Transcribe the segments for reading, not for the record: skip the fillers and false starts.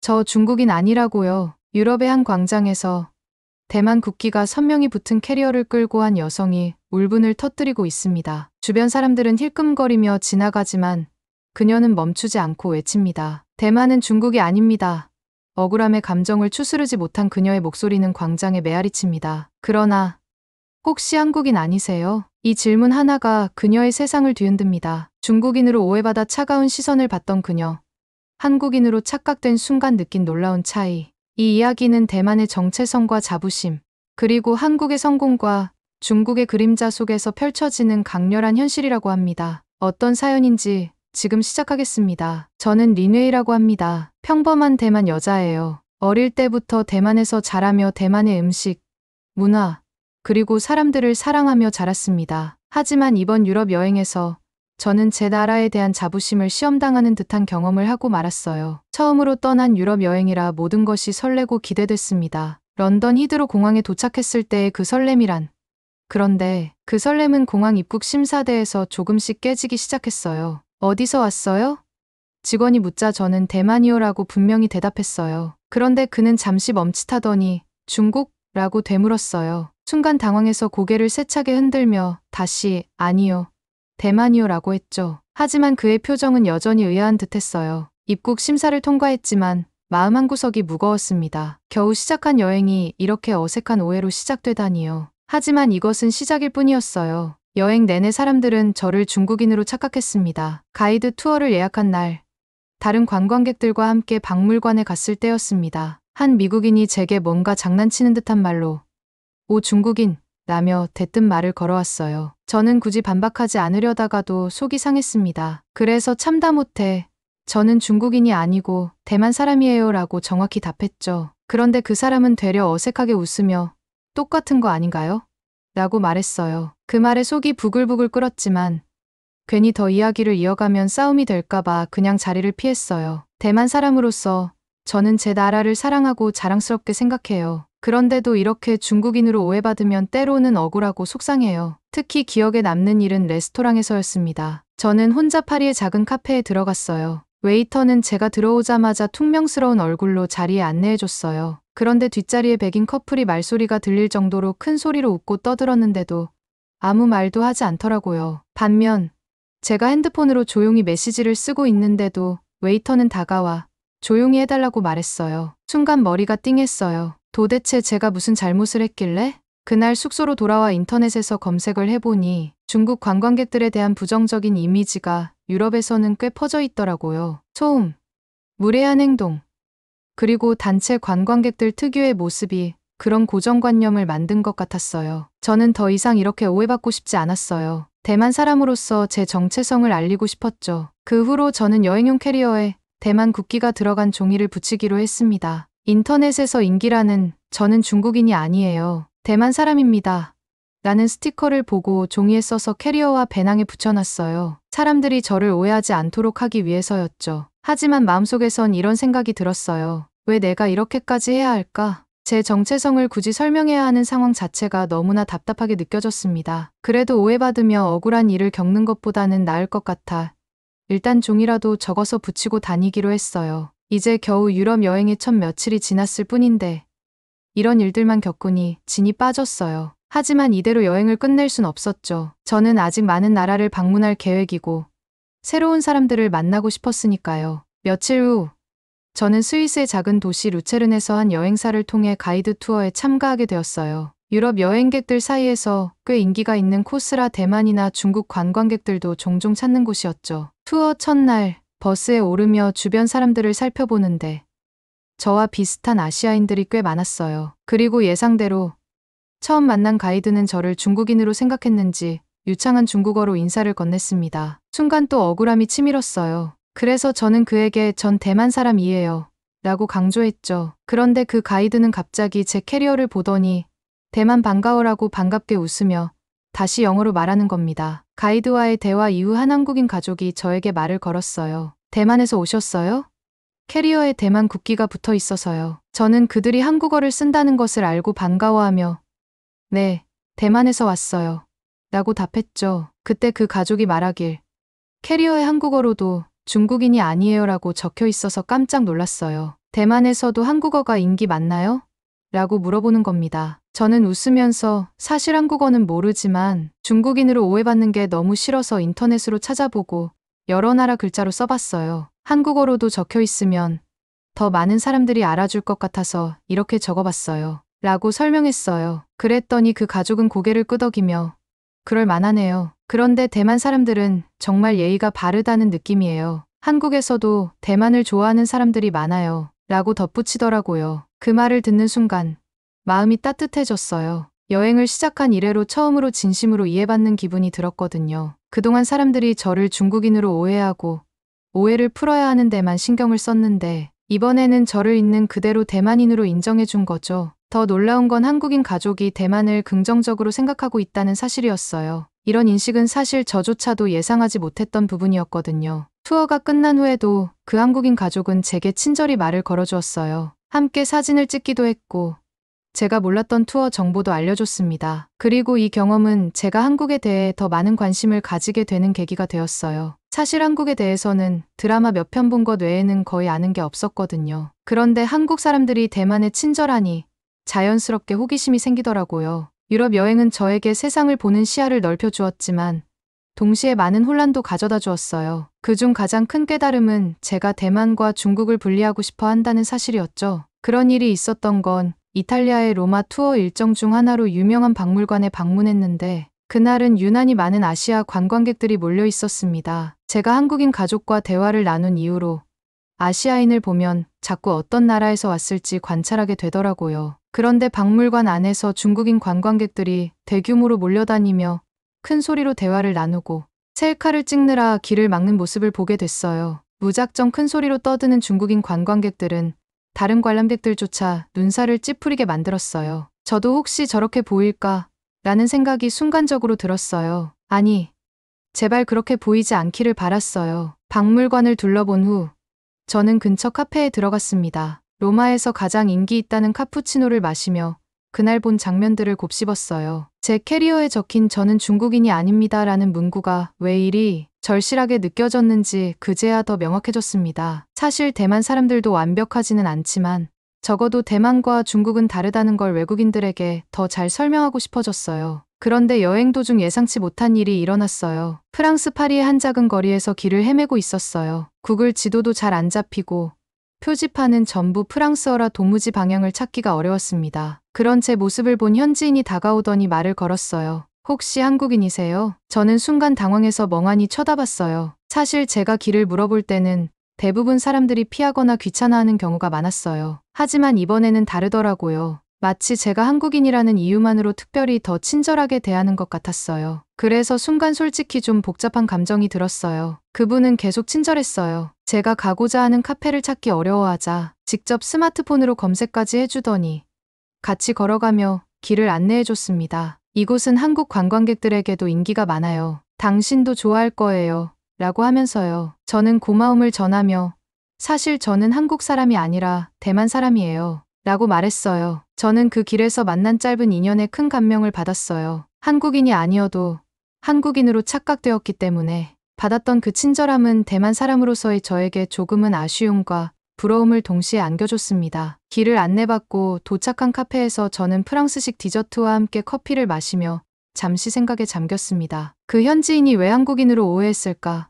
저 중국인 아니라고요. 유럽의 한 광장에서 대만 국기가 선명히 붙은 캐리어를 끌고 한 여성이 울분을 터뜨리고 있습니다. 주변 사람들은 힐끔거리며 지나가지만 그녀는 멈추지 않고 외칩니다. 대만은 중국이 아닙니다. 억울함의 감정을 추스르지 못한 그녀의 목소리는 광장에 메아리칩니다. 그러나 혹시 한국인 아니세요? 이 질문 하나가 그녀의 세상을 뒤흔듭니다. 중국인으로 오해받아 차가운 시선을 받던 그녀. 한국인으로 착각된 순간 느낀 놀라운 차이. 이 이야기는 대만의 정체성과 자부심, 그리고 한국의 성공과 중국의 그림자 속에서 펼쳐지는 강렬한 현실이라고 합니다. 어떤 사연인지 지금 시작하겠습니다. 저는 린웨이라고 합니다. 평범한 대만 여자예요. 어릴 때부터 대만에서 자라며 대만의 음식, 문화, 그리고 사람들을 사랑하며 자랐습니다. 하지만 이번 유럽 여행에서 저는 제 나라에 대한 자부심을 시험당하는 듯한 경험을 하고 말았어요. 처음으로 떠난 유럽 여행이라 모든 것이 설레고 기대됐습니다. 런던 히드로 공항에 도착했을 때의 그 설렘이란. 그런데 그 설렘은 공항 입국 심사대에서 조금씩 깨지기 시작했어요. 어디서 왔어요? 직원이 묻자 저는 대만이요라고 분명히 대답했어요. 그런데 그는 잠시 멈칫하더니 중국? 라고 되물었어요. 순간 당황해서 고개를 세차게 흔들며 다시 아니요. 대만이요 라고 했죠. 하지만 그의 표정은 여전히 의아한 듯했어요. 입국 심사를 통과했지만 마음 한구석이 무거웠습니다. 겨우 시작한 여행이 이렇게 어색한 오해로 시작되다니요. 하지만 이것은 시작일 뿐이었어요. 여행 내내 사람들은 저를 중국인으로 착각했습니다. 가이드 투어를 예약한 날, 다른 관광객들과 함께 박물관에 갔을 때였습니다. 한 미국인이 제게 뭔가 장난치는 듯한 말로 오 중국인 라며 대뜸 말을 걸어왔어요. 저는 굳이 반박하지 않으려다가도 속이 상했습니다. 그래서 참다 못해 저는 중국인이 아니고 대만 사람이에요 라고 정확히 답했죠. 그런데 그 사람은 되려 어색하게 웃으며 똑같은 거 아닌가요? 라고 말했어요. 그 말에 속이 부글부글 끓었지만 괜히 더 이야기를 이어가면 싸움이 될까봐 그냥 자리를 피했어요. 대만 사람으로서 저는 제 나라를 사랑하고 자랑스럽게 생각해요. 그런데도 이렇게 중국인으로 오해받으면 때로는 억울하고 속상해요. 특히 기억에 남는 일은 레스토랑에서였습니다. 저는 혼자 파리의 작은 카페에 들어갔어요. 웨이터는 제가 들어오자마자 퉁명스러운 얼굴로 자리에 안내해줬어요. 그런데 뒷자리에 백인 커플이 말소리가 들릴 정도로 큰 소리로 웃고 떠들었는데도 아무 말도 하지 않더라고요. 반면 제가 핸드폰으로 조용히 메시지를 쓰고 있는데도 웨이터는 다가와 조용히 해달라고 말했어요. 순간 머리가 띵했어요. 도대체 제가 무슨 잘못을 했길래? 그날 숙소로 돌아와 인터넷에서 검색을 해보니 중국 관광객들에 대한 부정적인 이미지가 유럽에서는 꽤 퍼져 있더라고요. 소음, 무례한 행동, 그리고 단체 관광객들 특유의 모습이 그런 고정관념을 만든 것 같았어요. 저는 더 이상 이렇게 오해받고 싶지 않았어요. 대만 사람으로서 제 정체성을 알리고 싶었죠. 그 후로 저는 여행용 캐리어에 대만 국기가 들어간 종이를 붙이기로 했습니다. 인터넷에서 인기라는 저는 중국인이 아니에요. 대만 사람입니다. 라는 스티커를 보고 종이에 써서 캐리어와 배낭에 붙여놨어요. 사람들이 저를 오해하지 않도록 하기 위해서였죠. 하지만 마음속에선 이런 생각이 들었어요. 왜 내가 이렇게까지 해야 할까? 제 정체성을 굳이 설명해야 하는 상황 자체가 너무나 답답하게 느껴졌습니다. 그래도 오해받으며 억울한 일을 겪는 것보다는 나을 것 같아 일단 종이라도 적어서 붙이고 다니기로 했어요. 이제 겨우 유럽 여행의 첫 며칠이 지났을 뿐인데 이런 일들만 겪으니 진이 빠졌어요. 하지만 이대로 여행을 끝낼 순 없었죠. 저는 아직 많은 나라를 방문할 계획이고 새로운 사람들을 만나고 싶었으니까요. 며칠 후 저는 스위스의 작은 도시 루체른에서 한 여행사를 통해 가이드 투어에 참가하게 되었어요. 유럽 여행객들 사이에서 꽤 인기가 있는 코스라 대만이나 중국 관광객들도 종종 찾는 곳이었죠. 투어 첫날 버스에 오르며 주변 사람들을 살펴보는데 저와 비슷한 아시아인들이 꽤 많았어요. 그리고 예상대로 처음 만난 가이드는 저를 중국인으로 생각했는지 유창한 중국어로 인사를 건넸습니다. 순간 또 억울함이 치밀었어요. 그래서 저는 그에게 전 대만 사람이에요. 라고 강조했죠. 그런데 그 가이드는 갑자기 제 캐리어를 보더니 대만 반가워라고 반갑게 웃으며 다시 영어로 말하는 겁니다. 가이드와의 대화 이후 한 한국인 가족이 저에게 말을 걸었어요. 대만에서 오셨어요? 캐리어에 대만 국기가 붙어 있어서요. 저는 그들이 한국어를 쓴다는 것을 알고 반가워하며 네, 대만에서 왔어요. 라고 답했죠. 그때 그 가족이 말하길 캐리어에 한국어로도 중국인이 아니에요 라고 적혀 있어서 깜짝 놀랐어요. 대만에서도 한국어가 인기 많나요? 라고 물어보는 겁니다. 저는 웃으면서 사실 한국어는 모르지만 중국인으로 오해받는 게 너무 싫어서 인터넷으로 찾아보고 여러 나라 글자로 써봤어요. 한국어로도 적혀 있으면 더 많은 사람들이 알아줄 것 같아서 이렇게 적어봤어요. 라고 설명했어요. 그랬더니 그 가족은 고개를 끄덕이며 그럴 만하네요. 그런데 대만 사람들은 정말 예의가 바르다는 느낌이에요. 한국에서도 대만을 좋아하는 사람들이 많아요. 라고 덧붙이더라고요. 그 말을 듣는 순간 마음이 따뜻해졌어요. 여행을 시작한 이래로 처음으로 진심으로 이해받는 기분이 들었거든요. 그동안 사람들이 저를 중국인으로 오해하고 오해를 풀어야 하는 데만 신경을 썼는데 이번에는 저를 있는 그대로 대만인으로 인정해 준 거죠. 더 놀라운 건 한국인 가족이 대만을 긍정적으로 생각하고 있다는 사실이었어요. 이런 인식은 사실 저조차도 예상하지 못했던 부분이었거든요. 투어가 끝난 후에도 그 한국인 가족은 제게 친절히 말을 걸어주었어요. 함께 사진을 찍기도 했고 제가 몰랐던 투어 정보도 알려줬습니다. 그리고 이 경험은 제가 한국에 대해 더 많은 관심을 가지게 되는 계기가 되었어요. 사실 한국에 대해서는 드라마 몇 편 본 것 외에는 거의 아는 게 없었거든요. 그런데 한국 사람들이 대만에 친절하니 자연스럽게 호기심이 생기더라고요. 유럽 여행은 저에게 세상을 보는 시야를 넓혀주었지만 동시에 많은 혼란도 가져다 주었어요. 그중 가장 큰 깨달음은 제가 대만과 중국을 분리하고 싶어 한다는 사실이었죠. 그런 일이 있었던 건 이탈리아의 로마 투어 일정 중 하나로 유명한 박물관에 방문했는데 그날은 유난히 많은 아시아 관광객들이 몰려 있었습니다. 제가 한국인 가족과 대화를 나눈 이후로 아시아인을 보면 자꾸 어떤 나라에서 왔을지 관찰하게 되더라고요. 그런데 박물관 안에서 중국인 관광객들이 대규모로 몰려다니며 큰 소리로 대화를 나누고 셀카를 찍느라 길을 막는 모습을 보게 됐어요. 무작정 큰 소리로 떠드는 중국인 관광객들은 다른 관람객들조차 눈살을 찌푸리게 만들었어요. 저도 혹시 저렇게 보일까? 라는 생각이 순간적으로 들었어요. 아니, 제발 그렇게 보이지 않기를 바랐어요. 박물관을 둘러본 후 저는 근처 카페에 들어갔습니다. 로마에서 가장 인기 있다는 카푸치노를 마시며 그날 본 장면들을 곱씹었어요. 제 캐리어에 적힌 저는 중국인이 아닙니다 라는 문구가 왜 이리 절실하게 느껴졌는지 그제야 더 명확해졌습니다. 사실 대만 사람들도 완벽하지는 않지만 적어도 대만과 중국은 다르다는 걸 외국인들에게 더 잘 설명하고 싶어졌어요. 그런데 여행 도중 예상치 못한 일이 일어났어요. 프랑스 파리의 한 작은 거리에서 길을 헤매고 있었어요. 구글 지도도 잘 안 잡히고 표지판은 전부 프랑스어라 도무지 방향을 찾기가 어려웠습니다. 그런 제 모습을 본 현지인이 다가오더니 말을 걸었어요. 혹시 한국인이세요? 저는 순간 당황해서 멍하니 쳐다봤어요. 사실 제가 길을 물어볼 때는 대부분 사람들이 피하거나 귀찮아하는 경우가 많았어요. 하지만 이번에는 다르더라고요. 마치 제가 한국인이라는 이유만으로 특별히 더 친절하게 대하는 것 같았어요. 그래서 순간 솔직히 좀 복잡한 감정이 들었어요. 그분은 계속 친절했어요. 제가 가고자 하는 카페를 찾기 어려워하자 직접 스마트폰으로 검색까지 해주더니 같이 걸어가며 길을 안내해줬습니다. 이곳은 한국 관광객들에게도 인기가 많아요. 당신도 좋아할 거예요. 라고 하면서요. 저는 고마움을 전하며 사실 저는 한국 사람이 아니라 대만 사람이에요. 라고 말했어요. 저는 그 길에서 만난 짧은 인연에 큰 감명을 받았어요. 한국인이 아니어도 한국인으로 착각되었기 때문에 받았던 그 친절함은 대만 사람으로서의 저에게 조금은 아쉬움과 부러움을 동시에 안겨줬습니다. 길을 안내받고 도착한 카페에서 저는 프랑스식 디저트와 함께 커피를 마시며 잠시 생각에 잠겼습니다. 그 현지인이 왜 한국인으로 오해했을까?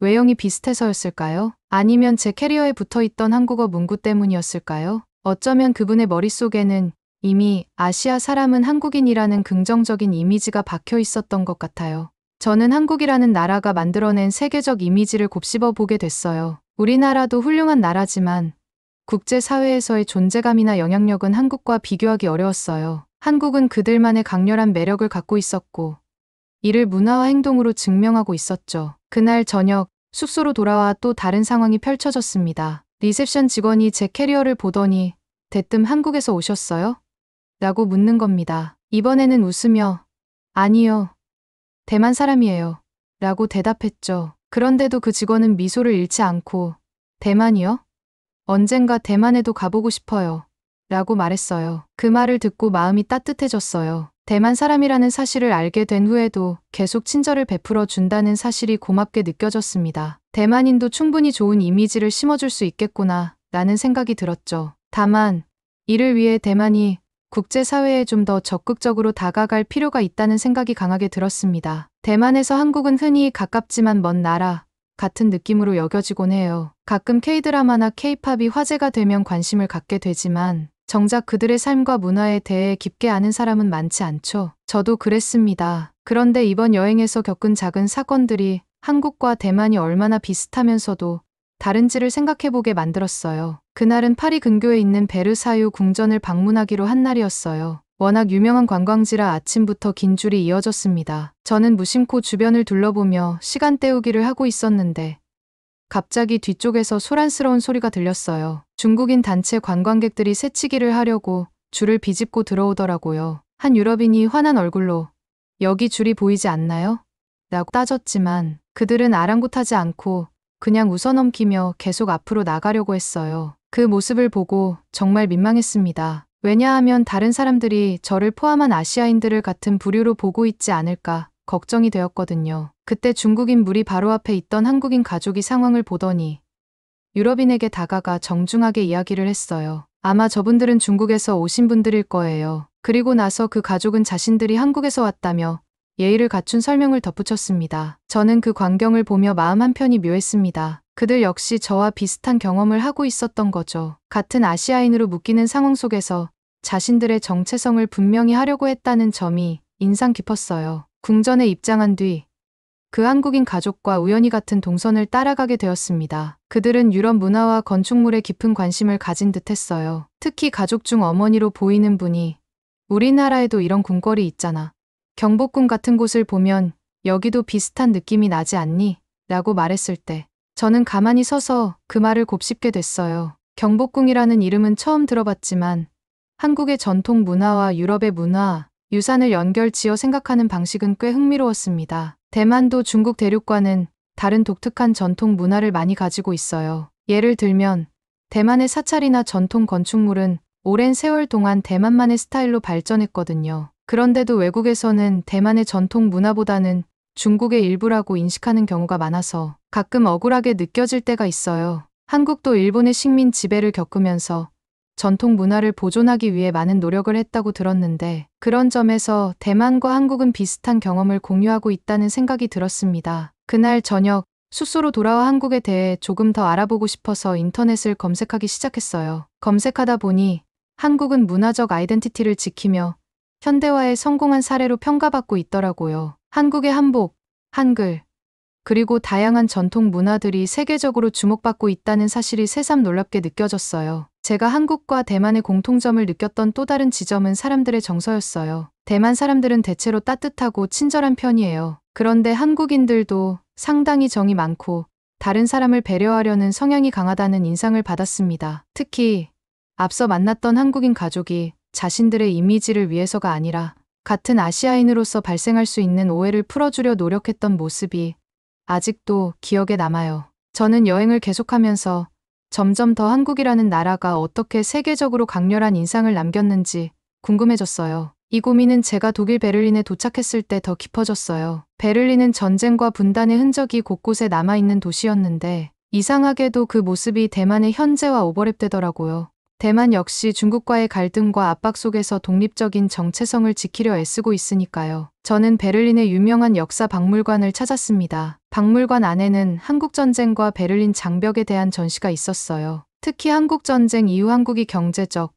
외형이 비슷해서였을까요? 아니면 제 캐리어에 붙어있던 한국어 문구 때문이었을까요? 어쩌면 그분의 머릿속에는 이미 아시아 사람은 한국인이라는 긍정적인 이미지가 박혀 있었던 것 같아요. 저는 한국이라는 나라가 만들어낸 세계적 이미지를 곱씹어 보게 됐어요. 우리나라도 훌륭한 나라지만 국제사회에서의 존재감이나 영향력은 한국과 비교하기 어려웠어요. 한국은 그들만의 강렬한 매력을 갖고 있었고 이를 문화와 행동으로 증명하고 있었죠. 그날 저녁 숙소로 돌아와 또 다른 상황이 펼쳐졌습니다. 리셉션 직원이 제 캐리어를 보더니 대뜸 한국에서 오셨어요? 라고 묻는 겁니다. 이번에는 웃으며 아니요. 대만 사람이에요. 라고 대답했죠. 그런데도 그 직원은 미소를 잃지 않고 대만이요? 언젠가 대만에도 가보고 싶어요. 라고 말했어요. 그 말을 듣고 마음이 따뜻해졌어요. 대만 사람이라는 사실을 알게 된 후에도 계속 친절을 베풀어 준다는 사실이 고맙게 느껴졌습니다. 대만인도 충분히 좋은 이미지를 심어줄 수 있겠구나 라는 생각이 들었죠. 다만 이를 위해 대만이 국제사회에 좀 더 적극적으로 다가갈 필요가 있다는 생각이 강하게 들었습니다. 대만에서 한국은 흔히 가깝지만 먼 나라 같은 느낌으로 여겨지곤 해요. 가끔 K-드라마나 K-팝이 화제가 되면 관심을 갖게 되지만 정작 그들의 삶과 문화에 대해 깊게 아는 사람은 많지 않죠. 저도 그랬습니다. 그런데 이번 여행에서 겪은 작은 사건들이 한국과 대만이 얼마나 비슷하면서도 다른지를 생각해보게 만들었어요. 그날은 파리 근교에 있는 베르사유 궁전을 방문하기로 한 날이었어요. 워낙 유명한 관광지라 아침부터 긴 줄이 이어졌습니다. 저는 무심코 주변을 둘러보며 시간 때우기를 하고 있었는데 갑자기 뒤쪽에서 소란스러운 소리가 들렸어요. 중국인 단체 관광객들이 새치기를 하려고 줄을 비집고 들어오더라고요. 한 유럽인이 화난 얼굴로 "여기 줄이 보이지 않나요?" 라고 따졌지만 그들은 아랑곳하지 않고 그냥 웃어넘기며 계속 앞으로 나가려고 했어요. 그 모습을 보고 정말 민망했습니다. 왜냐하면 다른 사람들이 저를 포함한 아시아인들을 같은 부류로 보고 있지 않을까 걱정이 되었거든요. 그때 중국인 무리 바로 앞에 있던 한국인 가족이 상황을 보더니 유럽인에게 다가가 정중하게 이야기를 했어요. 아마 저분들은 중국에서 오신 분들일 거예요. 그리고 나서 그 가족은 자신들이 한국에서 왔다며 예의를 갖춘 설명을 덧붙였습니다. 저는 그 광경을 보며 마음 한편이 묘했습니다. 그들 역시 저와 비슷한 경험을 하고 있었던 거죠. 같은 아시아인으로 묶이는 상황 속에서 자신들의 정체성을 분명히 하려고 했다는 점이 인상 깊었어요. 궁전에 입장한 뒤 그 한국인 가족과 우연히 같은 동선을 따라가게 되었습니다. 그들은 유럽 문화와 건축물에 깊은 관심을 가진 듯했어요. 특히 가족 중 어머니로 보이는 분이 "우리나라에도 이런 궁궐이 있잖아. 경복궁 같은 곳을 보면 여기도 비슷한 느낌이 나지 않니?" 라고 말했을 때 저는 가만히 서서 그 말을 곱씹게 됐어요. 경복궁이라는 이름은 처음 들어봤지만 한국의 전통 문화와 유럽의 문화, 유산을 연결지어 생각하는 방식은 꽤 흥미로웠습니다. 대만도 중국 대륙과는 다른 독특한 전통 문화를 많이 가지고 있어요. 예를 들면 대만의 사찰이나 전통 건축물은 오랜 세월 동안 대만만의 스타일로 발전했거든요. 그런데도 외국에서는 대만의 전통 문화보다는 중국의 일부라고 인식하는 경우가 많아서 가끔 억울하게 느껴질 때가 있어요. 한국도 일본의 식민 지배를 겪으면서 전통 문화를 보존하기 위해 많은 노력을 했다고 들었는데 그런 점에서 대만과 한국은 비슷한 경험을 공유하고 있다는 생각이 들었습니다. 그날 저녁 숙소로 돌아와 한국에 대해 조금 더 알아보고 싶어서 인터넷을 검색하기 시작했어요. 검색하다 보니 한국은 문화적 아이덴티티를 지키며 현대화에 성공한 사례로 평가받고 있더라고요. 한국의 한복, 한글, 그리고 다양한 전통 문화들이 세계적으로 주목받고 있다는 사실이 새삼 놀랍게 느껴졌어요. 제가 한국과 대만의 공통점을 느꼈던 또 다른 지점은 사람들의 정서였어요. 대만 사람들은 대체로 따뜻하고 친절한 편이에요. 그런데 한국인들도 상당히 정이 많고 다른 사람을 배려하려는 성향이 강하다는 인상을 받았습니다. 특히 앞서 만났던 한국인 가족이 자신들의 이미지를 위해서가 아니라 같은 아시아인으로서 발생할 수 있는 오해를 풀어주려 노력했던 모습이 아직도 기억에 남아요. 저는 여행을 계속하면서 점점 더 한국이라는 나라가 어떻게 세계적으로 강렬한 인상을 남겼는지 궁금해졌어요. 이 고민은 제가 독일 베를린에 도착했을 때 더 깊어졌어요. 베를린은 전쟁과 분단의 흔적이 곳곳에 남아있는 도시였는데 이상하게도 그 모습이 대만의 현재와 오버랩되더라고요. 대만 역시 중국과의 갈등과 압박 속에서 독립적인 정체성을 지키려 애쓰고 있으니까요. 저는 베를린의 유명한 역사 박물관을 찾았습니다. 박물관 안에는 한국전쟁과 베를린 장벽에 대한 전시가 있었어요. 특히 한국전쟁 이후 한국이 경제적,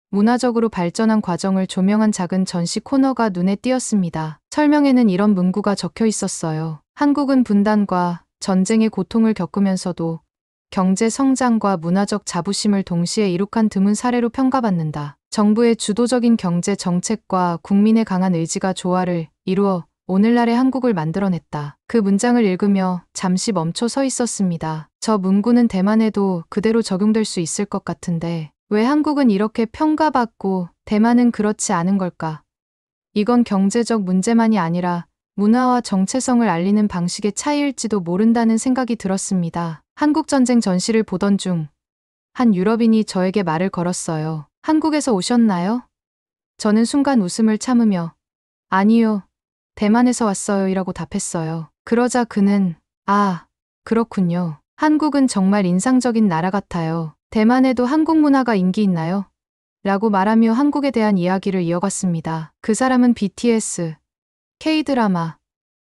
문화적으로 발전한 과정을 조명한 작은 전시 코너가 눈에 띄었습니다. 설명에는 이런 문구가 적혀 있었어요. 한국은 분단과 전쟁의 고통을 겪으면서도 경제 성장과 문화적 자부심을 동시에 이룩한 드문 사례로 평가받는다. 정부의 주도적인 경제 정책과 국민의 강한 의지가 조화를 이루어 오늘날의 한국을 만들어냈다. 그 문장을 읽으며 잠시 멈춰 서 있었습니다. 저 문구는 대만에도 그대로 적용될 수 있을 것 같은데 왜 한국은 이렇게 평가받고 대만은 그렇지 않은 걸까? 이건 경제적 문제만이 아니라 문화와 정체성을 알리는 방식의 차이일지도 모른다는 생각이 들었습니다. 한국전쟁 전시를 보던 중 한 유럽인이 저에게 말을 걸었어요. 한국에서 오셨나요? 저는 순간 웃음을 참으며 아니요, 대만에서 왔어요 이라고 답했어요. 그러자 그는 아, 그렇군요. 한국은 정말 인상적인 나라 같아요. 대만에도 한국 문화가 인기 있나요? 라고 말하며 한국에 대한 이야기를 이어갔습니다. 그 사람은 BTS, K-드라마,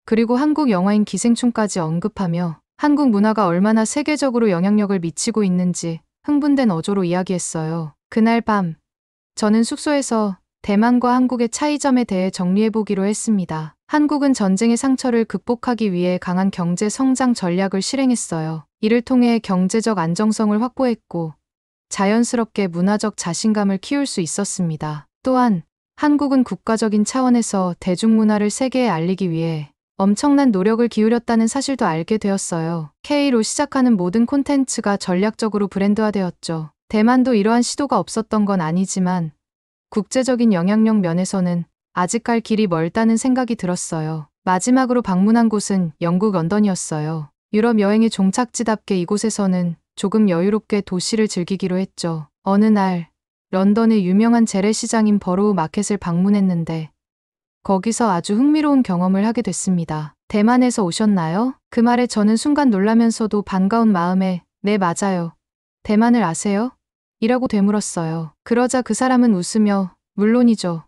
그리고 한국 영화인 기생충까지 언급하며 한국 문화가 얼마나 세계적으로 영향력을 미치고 있는지 흥분된 어조로 이야기했어요. 그날 밤, 저는 숙소에서 대만과 한국의 차이점에 대해 정리해보기로 했습니다. 한국은 전쟁의 상처를 극복하기 위해 강한 경제 성장 전략을 실행했어요. 이를 통해 경제적 안정성을 확보했고 자연스럽게 문화적 자신감을 키울 수 있었습니다. 또한 한국은 국가적인 차원에서 대중문화를 세계에 알리기 위해 엄청난 노력을 기울였다는 사실도 알게 되었어요. K로 시작하는 모든 콘텐츠가 전략적으로 브랜드화되었죠. 대만도 이러한 시도가 없었던 건 아니지만 국제적인 영향력 면에서는 아직 갈 길이 멀다는 생각이 들었어요. 마지막으로 방문한 곳은 영국 런던이었어요. 유럽 여행의 종착지답게 이곳에서는 조금 여유롭게 도시를 즐기기로 했죠. 어느 날 런던의 유명한 재래시장인 버로우 마켓을 방문했는데 거기서 아주 흥미로운 경험을 하게 됐습니다. 대만에서 오셨나요? 그 말에 저는 순간 놀라면서도 반가운 마음에 네, 맞아요. 대만을 아세요? 이라고 되물었어요. 그러자 그 사람은 웃으며 물론이죠.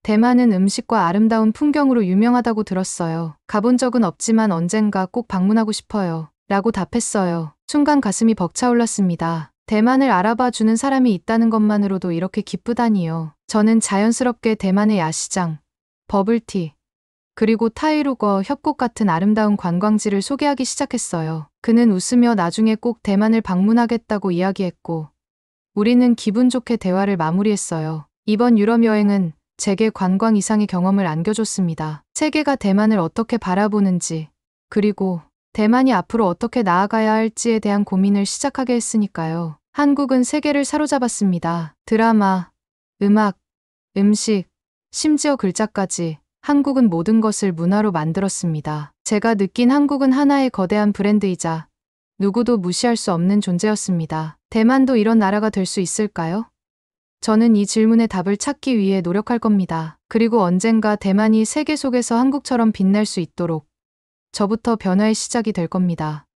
대만은 음식과 아름다운 풍경으로 유명하다고 들었어요. 가본 적은 없지만 언젠가 꼭 방문하고 싶어요. 라고 답했어요. 순간 가슴이 벅차올랐습니다. 대만을 알아봐 주는 사람이 있다는 것만으로도 이렇게 기쁘다니요. 저는 자연스럽게 대만의 야시장, 버블티, 그리고 타이루거 협곡 같은 아름다운 관광지를 소개하기 시작했어요. 그는 웃으며 나중에 꼭 대만을 방문하겠다고 이야기했고 우리는 기분 좋게 대화를 마무리했어요. 이번 유럽 여행은 제게 관광 이상의 경험을 안겨줬습니다. 세계가 대만을 어떻게 바라보는지, 그리고 대만이 앞으로 어떻게 나아가야 할지에 대한 고민을 시작하게 했으니까요. 한국은 세계를 사로잡았습니다. 드라마, 음악, 음식, 심지어 글자까지 한국은 모든 것을 문화로 만들었습니다. 제가 느낀 한국은 하나의 거대한 브랜드이자 누구도 무시할 수 없는 존재였습니다. 대만도 이런 나라가 될 수 있을까요? 저는 이 질문의 답을 찾기 위해 노력할 겁니다. 그리고 언젠가 대만이 세계 속에서 한국처럼 빛날 수 있도록 저부터 변화의 시작이 될 겁니다.